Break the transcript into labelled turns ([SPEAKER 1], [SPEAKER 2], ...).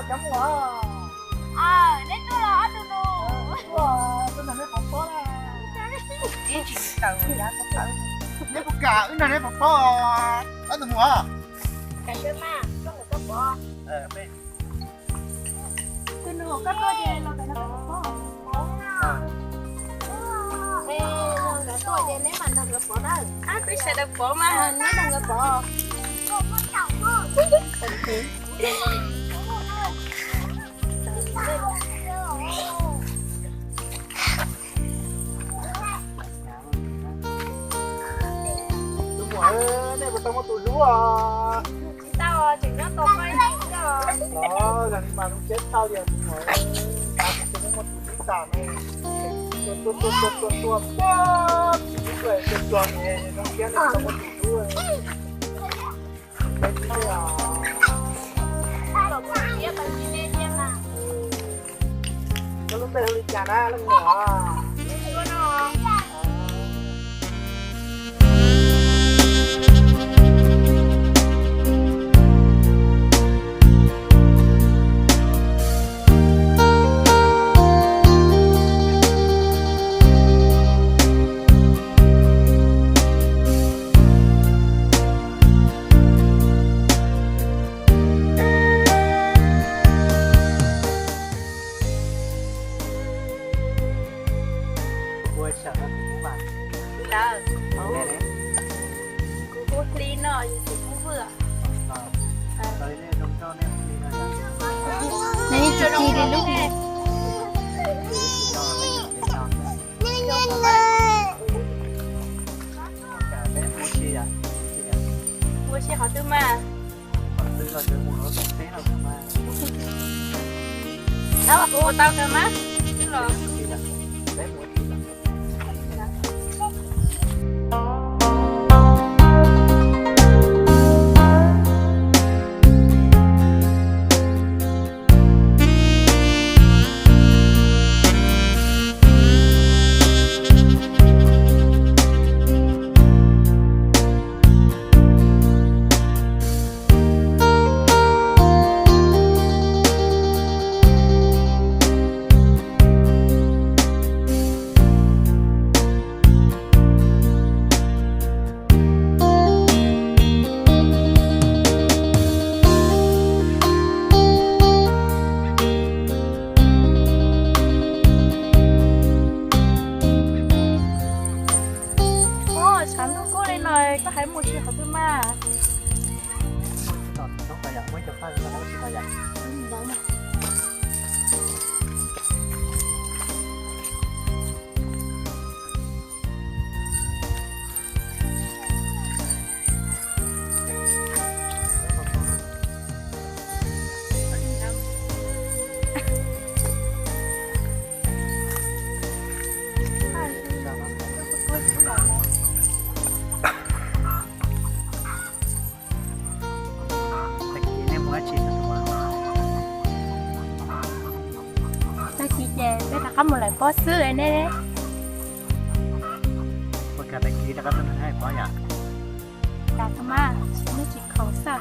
[SPEAKER 1] chấm quá.
[SPEAKER 2] Đấy tôi là ăn được rồi.
[SPEAKER 1] Tôi là nó phỏng phó đó.
[SPEAKER 2] Chỉ cần giá có phải.
[SPEAKER 1] Nếu có cả cái này nó phỏng phó ăn được mua.
[SPEAKER 2] Cái chứ mà, không được có bỏ.
[SPEAKER 1] Mẹ.
[SPEAKER 2] Tôi nó có gì nó phải nó có bỏ. Ê, nó đã tôi vậy nếu mà nó được bỏ đó. Tôi sẽ được bỏ mà, nếu nó được bỏ.
[SPEAKER 1] Đúng rồi, đây của tao có tụi lúa à.
[SPEAKER 2] Tao chỉ nó tao phải
[SPEAKER 1] Đó, là mà nó chết tao giờ đúng rồi. Tao cũng có một tụi lúa xả này. Tuột người tuột tuột này nó chết nó có một tụi lúa. Đây là nó lúc đây hơi chán á, lúc nhỏ.
[SPEAKER 2] Cô clean rồi, thì cũng vừa. Này cho chị đi lúc này. Mua xe họ tư mà. Đó, cô tao cơ má. Đúng rồi. Có hãy mua xe họ tư mà.
[SPEAKER 1] Nó phải dạng mấy chục phân mà nó chỉ phải dạng.
[SPEAKER 2] Bây giờ có một loại bó sứ ở đây đấy.
[SPEAKER 1] Một cái bánh kia đã có tên hai bó nhỉ?
[SPEAKER 2] Cả thằng má, nó chỉ khẩu sao